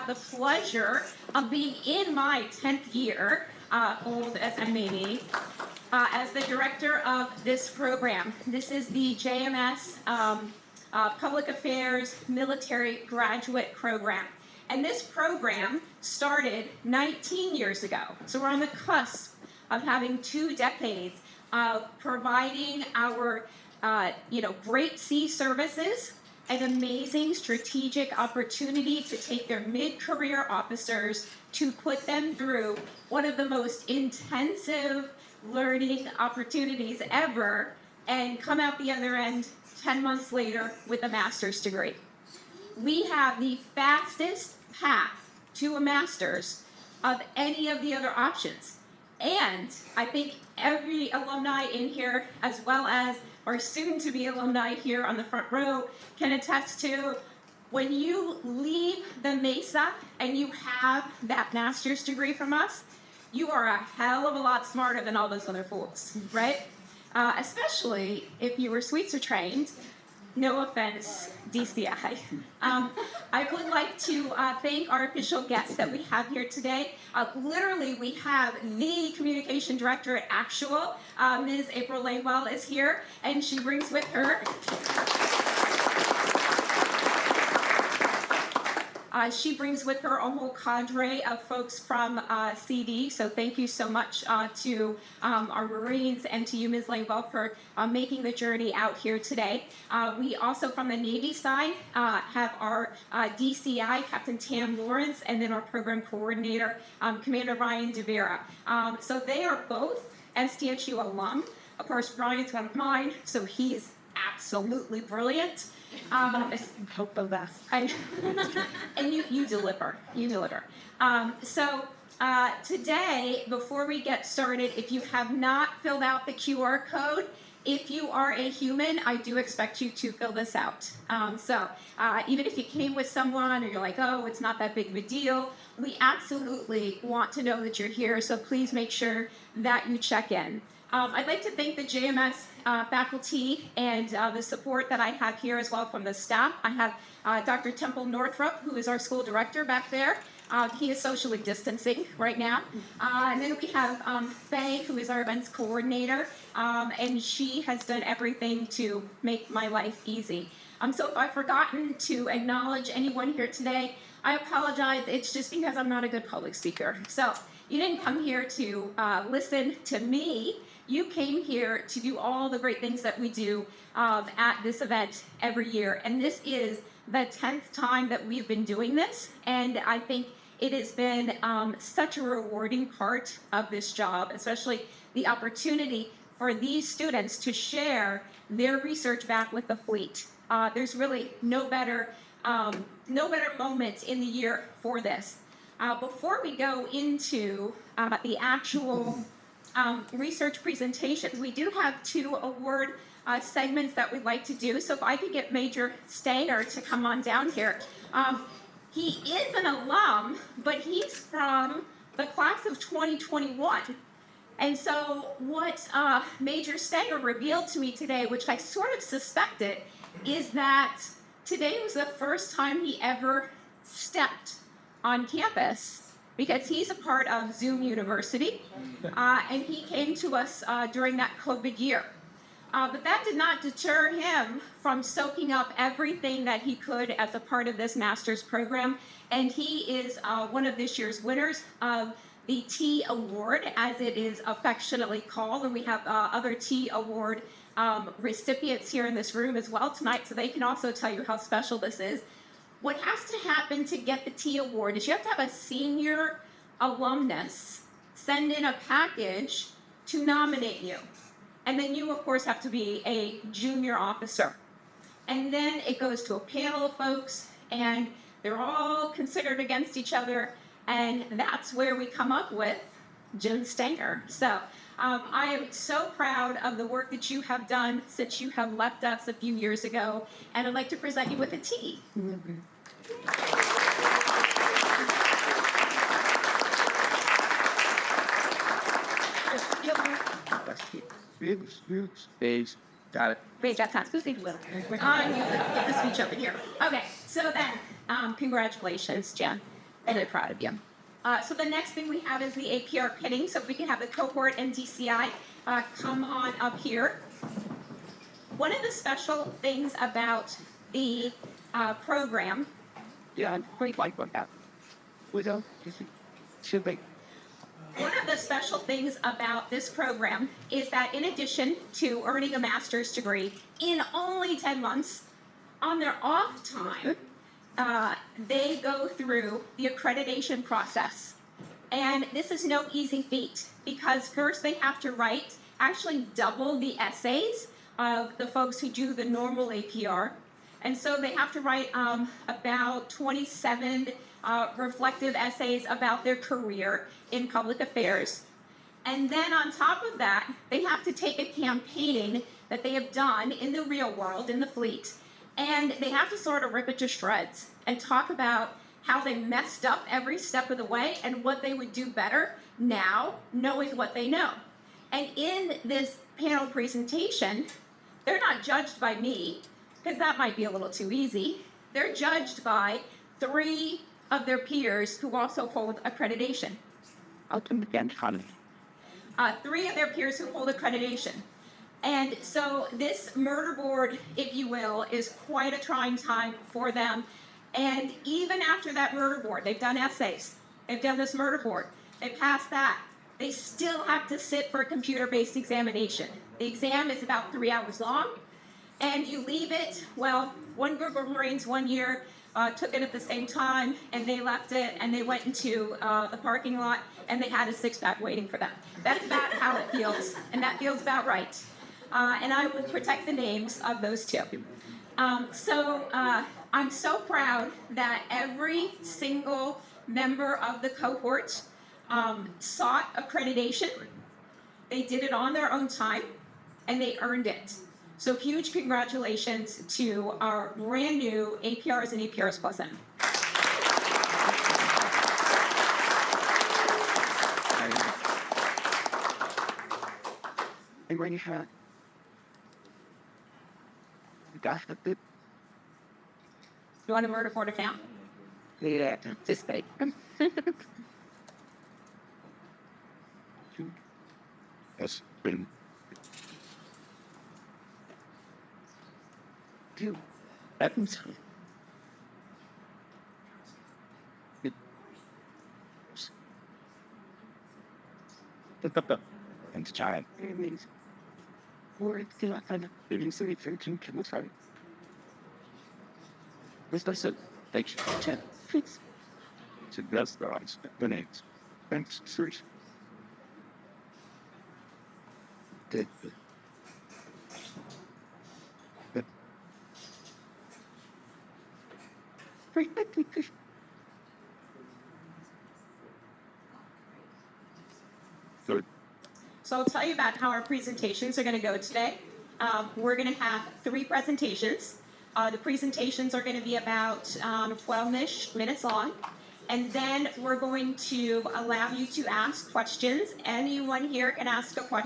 have the pleasure of being in my 10th year, old as I may be, as the director of this program. This is the JMS Public Affairs Military Graduate Program. And this program started 19 years ago. So we're on the cusp of having 2 decades of providing our great sea services, an amazing strategic opportunity to take their mid-career officers to put them through one of the most intensive learning opportunities ever and come out the other end 10 months later with a master's degree. We have the fastest path to a master's of any of the other options. And I think every alumni in here, as well as our soon-to-be alumni here on the front row, can attest to when you leave the Mesa and you have that master's degree from us, you are a hell of a lot smarter than all those other fools, right? Especially if you were Sweetser trained. No offense, DCI. I would like to thank our official guests that we have here today. Literally, we have the communication director at Actual, Ms. April Langwell is here, and she brings with her a whole cadre of folks from CD, so thank you so much to our Marines and to you, Ms. Langwell, for making the journey out here today. We also, from the Navy side, have our DCI, Captain Tam Lawrence, and then our program coordinator, Commander Ryan DeVera. So they are both SDSU alum. Of course, Ryan's one of mine, so he's absolutely brilliant. Hope of that. And you deliver. You deliver. Today, before we get started, if you have not filled out the QR code, if you are a human, I do expect you to fill this out. Even if you came with someone or you're like, oh, it's not that big of a deal, we absolutely want to know that you're here, so please make sure that you check in. I'd like to thank the JMS faculty and the support that I have here as well from the staff. I have Dr. Temple Northrup, who is our school director back there. He is socially distancing right now. And then we have Faye, who is our events coordinator, and she has done everything to make my life easy. So if I've forgotten to acknowledge anyone here today, I apologize. It's just because I'm not a good public speaker. So you didn't come here to listen to me. You came here to do all the great things that we do at this event every year. And this is the 10th time that we've been doing this. And I think it has been such a rewarding part of this job, especially the opportunity for these students to share their research back with the fleet. There's really no better moment in the year for this. Before we go into the actual research presentations, we do have 2 award segments that we'd like to do. So if I could get Major Stanger to come on down here. He is an alum, but he's from the class of 2021. And so what Major Stanger revealed to me today, which I sort of suspected, is that today was the first time he ever stepped on campus, because he's a part of Zoom University, and he came to us during that COVID year. But that did not deter him from soaking up everything that he could as a part of this master's program, and he is one of this year's winners of the T Award, as it is affectionately called, and we have other T Award recipients here in this room as well tonight, so they can also tell you how special this is. What has to happen to get the T Award is you have to have a senior alumnus send in a package to nominate you. And then you, of course, have to be a junior officer. And then it goes to a panel of folks, and they're all considered against each other, and that's where we come up with Jim Stanger. So I am so proud of the work that you have done since you have left us a few years ago, and I'd like to present you with a T. Space. Got it. Wait, got time. Who's leaving? Get the speech over here. Okay, so then, congratulations, Jen. Really proud of you. So the next thing we have is the APR pinning. So if we can have the cohort and DCI come on up here. One of the special things about the program. Yeah, I'm pretty like that. We don't. Should be. One of the special things about this program is that in addition to earning a master's degree in only 10 months, on their off time, they go through the accreditation process. And this is no easy feat because first they have to write actually double the essays of the folks who do the normal APR. And so they have to write about 27 reflective essays about their career in public affairs. And then on top of that, they have to take a campaign that they have done in the real world, in the fleet, and they have to sort of rip it to shreds and talk about how they messed up every step of the way and what they would do better now, knowing what they know. And in this panel presentation, they're not judged by me, because that might be a little too easy. They're judged by 3 of their peers who also hold accreditation. I'll come again, honey. 3 of their peers who hold accreditation. And so this murder board, if you will, is quite a trying time for them. And even after that murder board, they've done essays, they've done this murder board, they passed that, they still have to sit for a computer-based examination. The exam is about 3 hours long, and you leave it, well, one group of Marines 1 year took it at the same time, and they left it, and they went into the parking lot, and they had a 6-pack waiting for them. That's about how it feels, and that feels about right. And I will protect the names of those 2. I'm so proud that every single member of the cohort sought accreditation. They did it on their own time, and they earned it. So huge congratulations to our brand new APRs and APRs Plus M. And when you have got the bit, You want a murder board account? yeah, Just fake. has been do that means and the child means or it's still kind of living so it's in the sorry. Mr. Sir, thank you. Fix. So that's the right. The names. Thanks, serious. Good. Good. Good. So I'll tell you about how our presentations are going to go today. We're going to have 3 presentations. The presentations are going to be about 12-ish minutes long. And then we're going to allow you to ask questions. Anyone here can ask a question.